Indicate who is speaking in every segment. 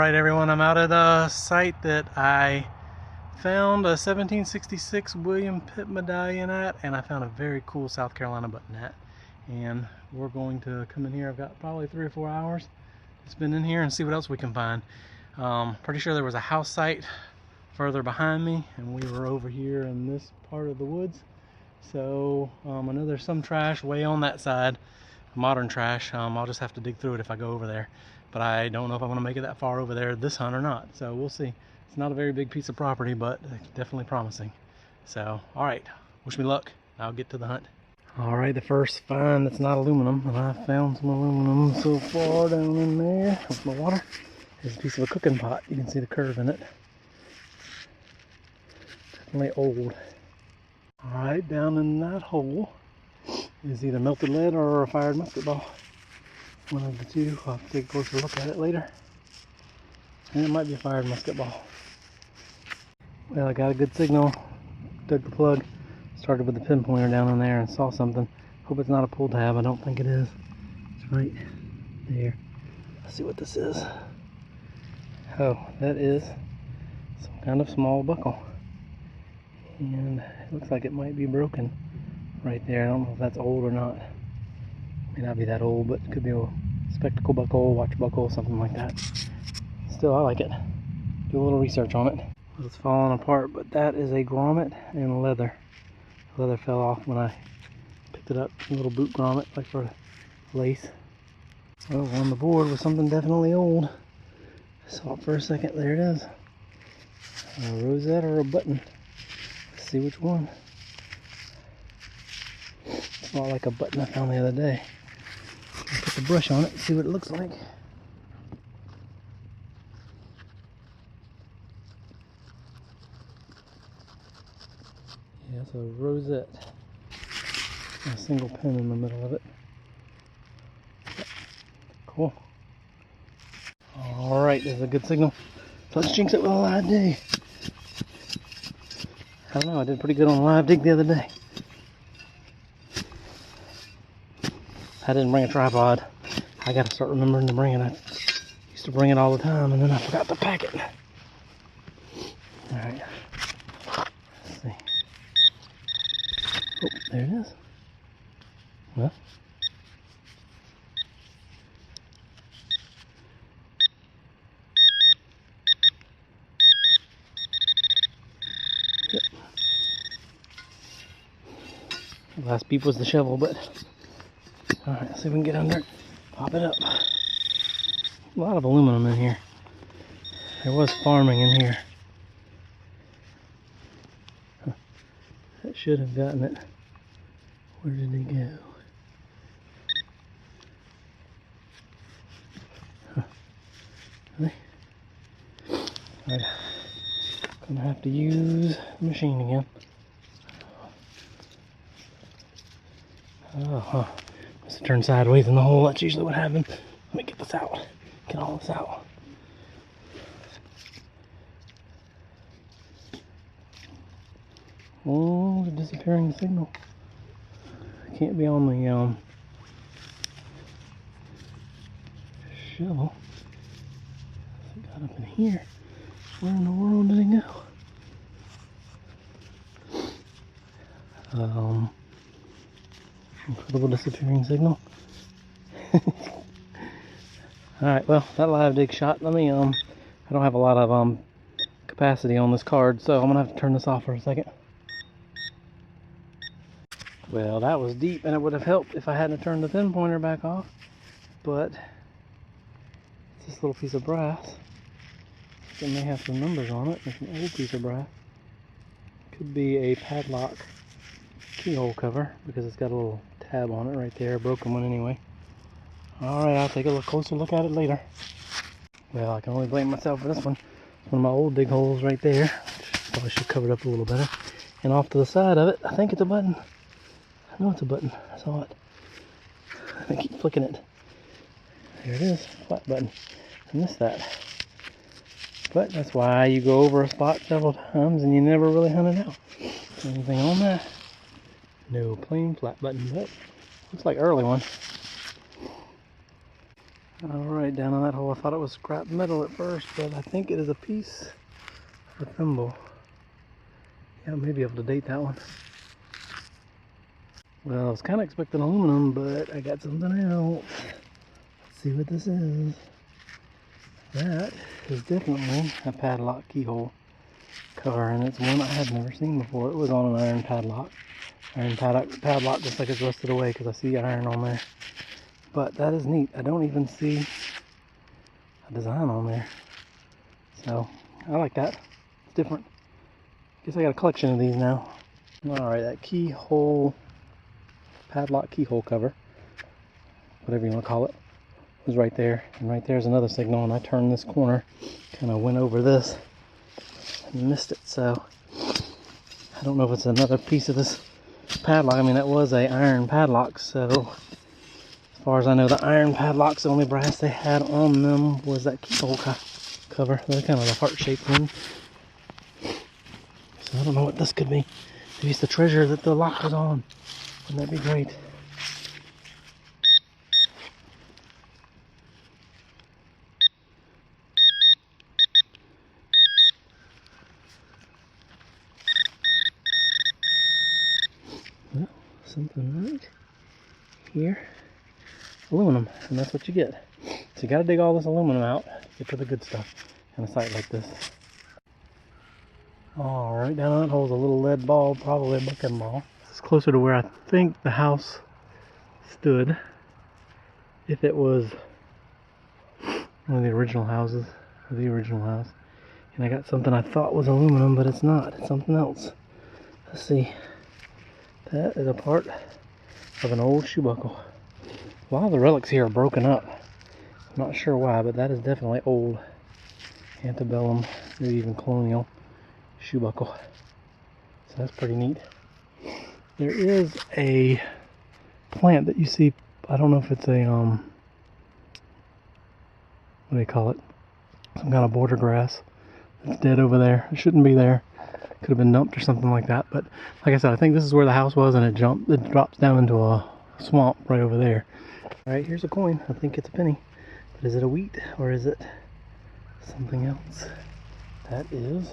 Speaker 1: Alright everyone, I'm out at a site that I found a 1766 William Pitt medallion at, and I found a very cool South Carolina button at. And we're going to come in here. I've got probably 3 or 4 hours to spend in here and see what else we can find. Pretty sure there was a house site further behind me, and we were over here in this part of the woods. So I know there's some trash way on that side, modern trash. I'll just have to dig through it if I go over there. But I don't know if I'm going to make it that far over there this hunt or not. So we'll see. It's not a very big piece of property, but definitely promising. So, alright. Wish me luck. I'll get to the hunt. Alright, the first find that's not aluminum, and I found some aluminum so far down in there with my water, is a piece of a cooking pot. You can see the curve in it. Definitely old. Alright, down in that hole is either melted lead or a fired musket ball. One of the two. I'll have to take a closer look at it later. And it might be a fired musket ball. Well, I got a good signal. Dug the plug. Started with the pinpointer down in there and saw something. Hope it's not a pull tab. I don't think it is. It's right there. Let's see what this is. Oh, that is some kind of small buckle. And it looks like it might be broken right there. I don't know if that's old or not. May not be that old, but it could be a spectacle buckle, watch buckle, something like that. Still, I like it. Do a little research on it. It's falling apart, but that is a grommet and leather. The leather fell off when I picked it up. A little boot grommet, like for lace. Oh, on the board was something definitely old. I saw it for a second. There it is. A rosette or a button. Let's see which one. It's not like a button I found the other day. I'll put the brush on it and see what it looks like. Yeah, it's a rosette. A single pin in the middle of it. Cool. Alright, there's a good signal. Let's jinx it with a live dig. I don't know, I did pretty good on a live dig the other day. I didn't bring a tripod. I gotta start remembering to bring it. I used to bring it all the time and then I forgot to pack it. Alright. Let's see. Oh, there it is. Well. Yep. The last beep was the shovel, but alright, let's see if we can get under it. Pop it up. A lot of aluminum in here. There was farming in here. Huh. That should have gotten it. Where did it go? Huh. Really? Alright. Gonna have to use the machine again. Oh, huh. Must have turned sideways in the hole. That's usually what happens. Let me get this out. Get all this out. Oh, the disappearing signal. Can't be on the shovel. It got up in here. Where in the world did it go? Incredible disappearing signal. Alright, well, that live dig shot. Let me, I don't have a lot of, capacity on this card, so I'm gonna have to turn this off for a second. Well, that was deep, and it would have helped if I hadn't turned the pinpointer back off, but it's this little piece of brass. It may have some numbers on it. It's an old piece of brass. Could be a padlock keyhole cover, because it's got a little tab on it right there, a broken one anyway. Alright, I'll take a closer look at it later. Well, I can only blame myself for this one. It's one of my old dig holes right there. Probably should have covered up a little better. And off to the side of it, I think it's a button. I know it's a button. I saw it. I keep flicking it. There it is, flat button. I missed that. But that's why you go over a spot several times and you never really hunt it out. Anything on that? No, plain flat button, but looks like early one. Alright, down in that hole, I thought it was scrap metal at first, but I think it is a piece of a thimble. Yeah, I may be able to date that one. Well, I was kind of expecting aluminum, but I got something else. Let's see what this is. That is definitely a padlock keyhole cover, and it's one I had never seen before. It was on an iron padlock. Iron padlock just like it's rusted away because I see iron on there. But that is neat. I don't even see a design on there. So, I like that. It's different. Guess I got a collection of these now. Alright, that keyhole, padlock keyhole cover, whatever you want to call it, was right there. And right there's another signal, and I turned this corner, kind of went over this, and missed it. So, I don't know if it's another piece of this padlock. I mean, that was a iron padlock, so as far as I know, the iron padlocks, the only brass they had on them was that keyhole cover. They're kind of a heart-shaped one. So I don't know what this could be. Maybe it's the treasure that the lock was on. Wouldn't that be great? Well, something right here. Aluminum, and that's what you get. So you gotta dig all this aluminum out to get to the good stuff in a site like this. Alright, down in that hole is a little lead ball, probably a bucking ball. This is closer to where I think the house stood. If it was one of the original houses, or the original house. And I got something I thought was aluminum, but it's not. It's something else. Let's see. That is a part of an old shoe buckle. A lot of the relics here are broken up. I'm not sure why, but that is definitely old antebellum, maybe even colonial shoe buckle. So that's pretty neat. There is a plant that you see, I don't know if it's a, what do they call it? Some kind of border grass. It's dead over there. It shouldn't be there. Could have been dumped or something like that. But like I said, I think this is where the house was, and it drops down into a swamp right over there. Alright, here's a coin. I think it's a penny. But is it a wheat or is it something else? That is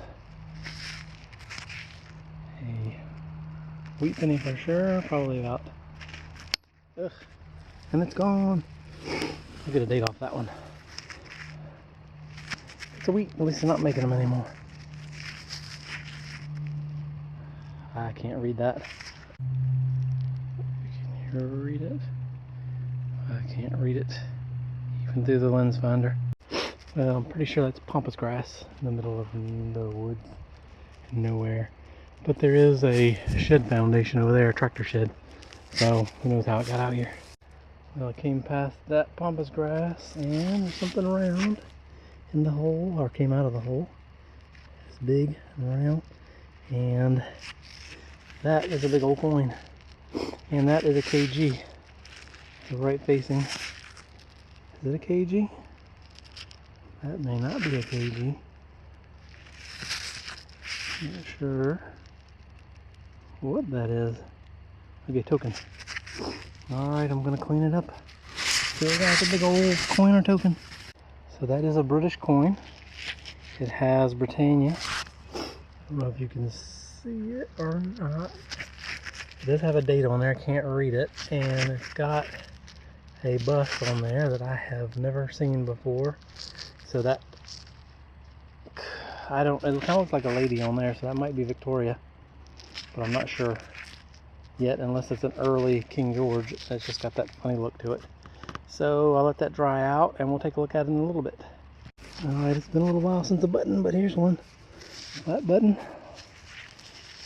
Speaker 1: a wheat penny for sure. Probably about, ugh, and it's gone. I'll get a date off that one. It's a wheat. At least they're not making them anymore. I can't read that. Can you read it? I can't read it, even through the lens finder. Well, I'm pretty sure that's pampas grass in the middle of the woods, nowhere. But there is a shed foundation over there, a tractor shed. So who knows how it got out here. Well, I came past that pampas grass, and there's something round in the hole, or came out of the hole. It's big and round, and that is a big old coin, and that is a KG. The right facing. Is it a KG? That may not be a KG. Not sure what that is. Maybe a token. Alright, I'm gonna clean it up. Still got the big old coin or token. So that is a British coin. It has Britannia. I don't know if you can see it or not. It does have a date on there, I can't read it. And it's got a bust on there that I have never seen before. So that, it kind of looks like a lady on there, so that might be Victoria. But I'm not sure yet, unless it's an early King George that's just got that funny look to it. So I'll let that dry out and we'll take a look at it in a little bit. Alright, it's been a little while since a button, but here's one. Flat button.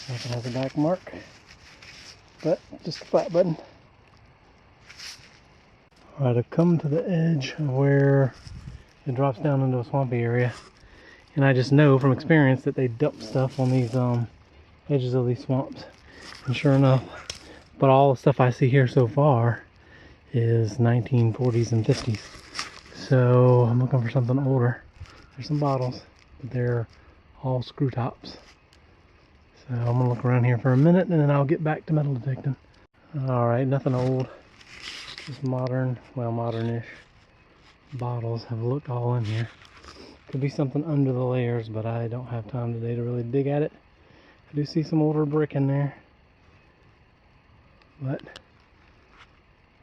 Speaker 1: Nothing has a back mark, but just a flat button. Alright, I've come to the edge where it drops down into a swampy area, and I just know from experience that they dump stuff on these edges of these swamps. And sure enough, but all the stuff I see here so far is 1940s and 50s. So I'm looking for something older. There's some bottles, but they're all screw tops. So I'm gonna look around here for a minute and then I'll get back to metal detecting. Alright, nothing old. Just modern, well, modern-ish. bottles have looked all in here. Could be something under the layers, but I don't have time today to really dig at it. I do see some older brick in there. But,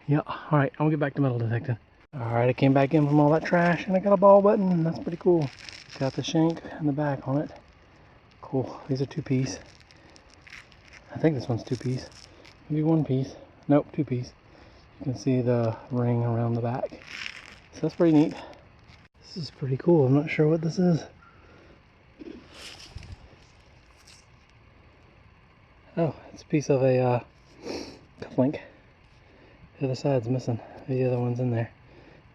Speaker 1: yeah, alright, I'll get back to metal detecting. Alright, I came back in from all that trash and I got a ball button. That's pretty cool. It's got the shank and the back on it. Cool. These are 2-piece. I think this one's 2-piece. Maybe 1-piece. Nope, 2-piece. You can see the ring around the back. So that's pretty neat. This is pretty cool. I'm not sure what this is. Oh, it's a piece of a cufflink. The other side's missing. The other one's in there.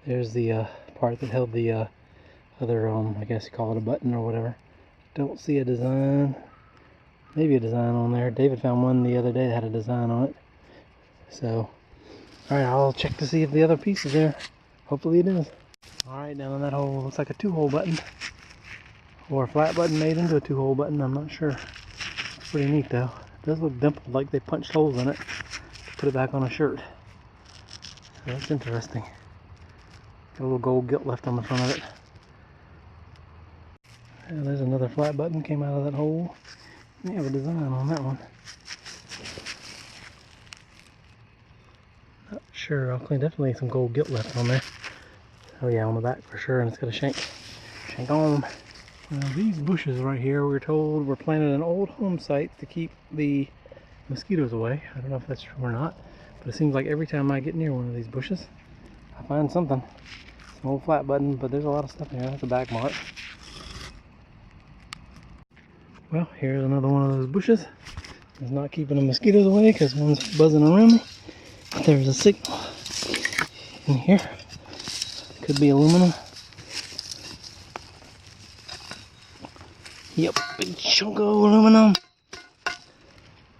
Speaker 1: There's the part that held the other, I guess you call it a button or whatever. Don't see a design. Maybe a design on there. David found one the other day that had a design on it. So, alright, I'll check to see if the other piece is there. Hopefully it is. Alright, down in that hole, looks like a 2-hole button. Or a flat button made into a 2-hole button, I'm not sure. It's pretty neat though. It does look dimpled, like they punched holes in it to put it back on a shirt. So that's interesting. Got a little gold gilt left on the front of it. Yeah, there's another flat button came out of that hole. They have a design on that one. Not sure. I'll clean. Definitely some gold gilt left on there. Oh yeah, on the back for sure, and it's got a shank on. Now these bushes right here, we were told were planted in old home sites to keep the mosquitoes away. I don't know if that's true or not, but it seems like every time I get near one of these bushes, I find something. It's an old flat button, but there's a lot of stuff in here. That's a back mark. Well, here's another one of those bushes. It's not keeping the mosquitoes away because one's buzzing around me. There's a signal in here. Could be aluminum. Yep, big chunk of aluminum.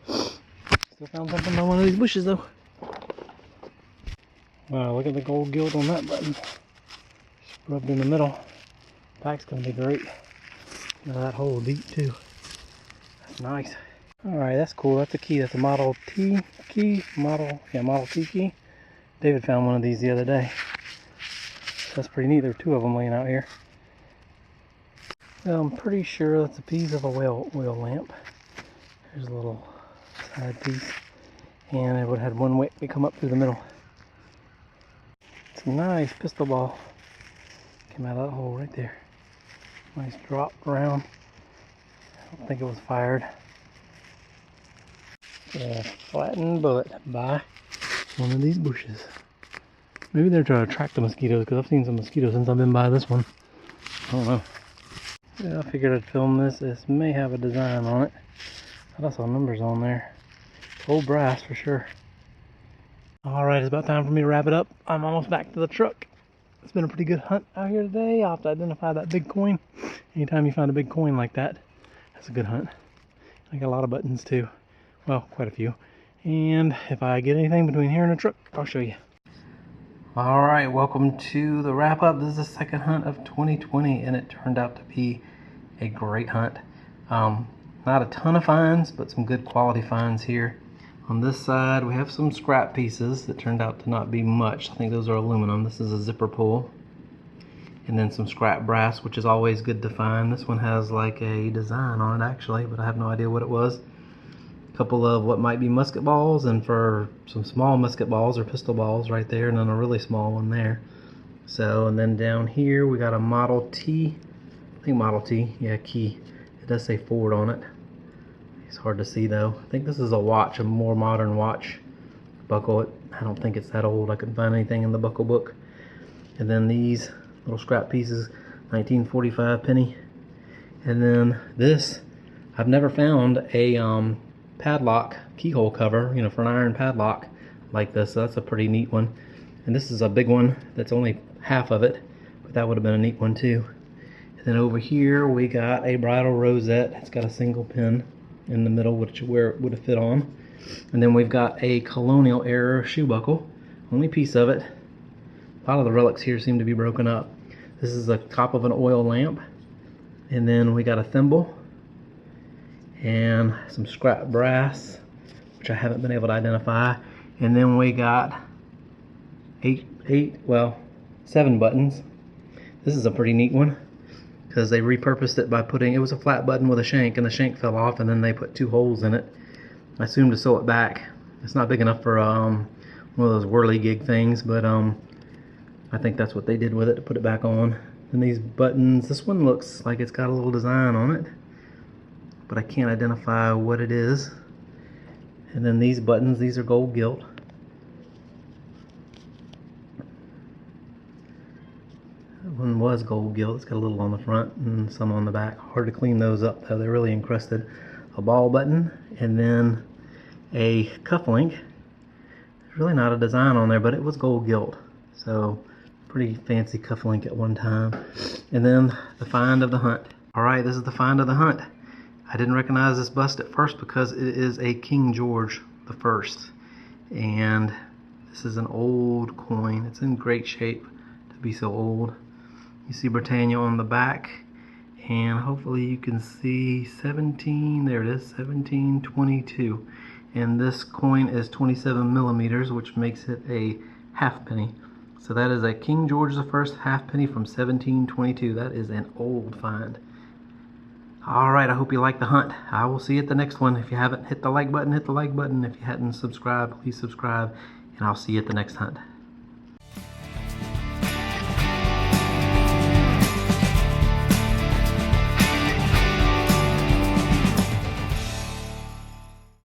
Speaker 1: Still found something on one of these bushes though. Wow, look at the gold gilt on that button. Just rubbed in the middle. Back's gonna be great. Now that hole deep too. That's nice. Alright, that's cool. That's a key. That's a Model T key. Model T key. David found one of these the other day. That's pretty neat. There are 2 of them laying out here. Well, I'm pretty sure that's a piece of a oil lamp. There's a little side piece. And it would have had one wick to come up through the middle. It's a nice pistol ball. Came out of that hole right there. Nice drop around. I don't think it was fired. A flattened bullet by one of these bushes. Maybe they're trying to attract the mosquitoes because I've seen some mosquitoes since I've been by this one. I don't know. Yeah, I figured I'd film this. This may have a design on it. I saw numbers on there. Old brass for sure. Alright, it's about time for me to wrap it up. I'm almost back to the truck. It's been a pretty good hunt out here today. I'll have to identify that big coin. Anytime you find a big coin like that, that's a good hunt. I got a lot of buttons too. Well, quite a few. And if I get anything between here and the truck, I'll show you. Alright, welcome to the wrap up. This is the second hunt of 2020 and it turned out to be a great hunt. Not a ton of finds, but some good quality finds here. On this side, we have some scrap pieces that turned out to not be much. I think those are aluminum. This is a zipper pull. And then some scrap brass, which is always good to find. This one has like a design on it actually, but I have no idea what it was. A couple of what might be musket balls, and for some small musket balls or pistol balls right there, and then a really small one there. So, and then down here we got a Model T, I think Model T, yeah, key. It does say Ford on it. It's hard to see though. I think this is a watch, a more modern watch. Buckle it. I don't think it's that old. I couldn't find anything in the buckle book. And then these little scrap pieces, 1945 penny. And then this, I've never found a padlock keyhole cover, you know, for an iron padlock like this. So that's a pretty neat one. And this is a big one that's only half of it, but that would have been a neat one too. And then over here we got a bridle rosette. It's got a single pin in the middle, which where it would have fit on. And then we've got a colonial era shoe buckle, only piece of it. A lot of the relics here seem to be broken up. This is the top of an oil lamp. And then we got a thimble and some scrap brass, which I haven't been able to identify. And then we got eight, well, 7 buttons. This is a pretty neat one because they repurposed it by putting, it was a flat button with a shank, and the shank fell off, and then they put 2 holes in it, I assume to sew it back. It's not big enough for one of those whirligig things, but I think that's what they did with it to put it back on. And these buttons, this one looks like it's got a little design on it, but I can't identify what it is. And then these buttons, these are gold gilt. That one was gold gilt. It's got a little on the front and some on the back. Hard to clean those up though, they're really encrusted. A ball button, and then a cuff link. There's really not a design on there, but it was gold gilt. So pretty fancy cuff link at one time. And then the find of the hunt. Alright, this is the find of the hunt. I didn't recognize this bust at first because it is a King George I. And this is an old coin. It's in great shape to be so old. You see Britannia on the back, and hopefully you can see 17, there it is, 1722. And this coin is 27 millimeters, which makes it a halfpenny. So that is a King George I halfpenny from 1722. That is an old find. Alright, I hope you like the hunt. I will see you at the next one. If you haven't hit the like button, hit the like button. If you hadn't subscribed, please subscribe. And I'll see you at the next hunt.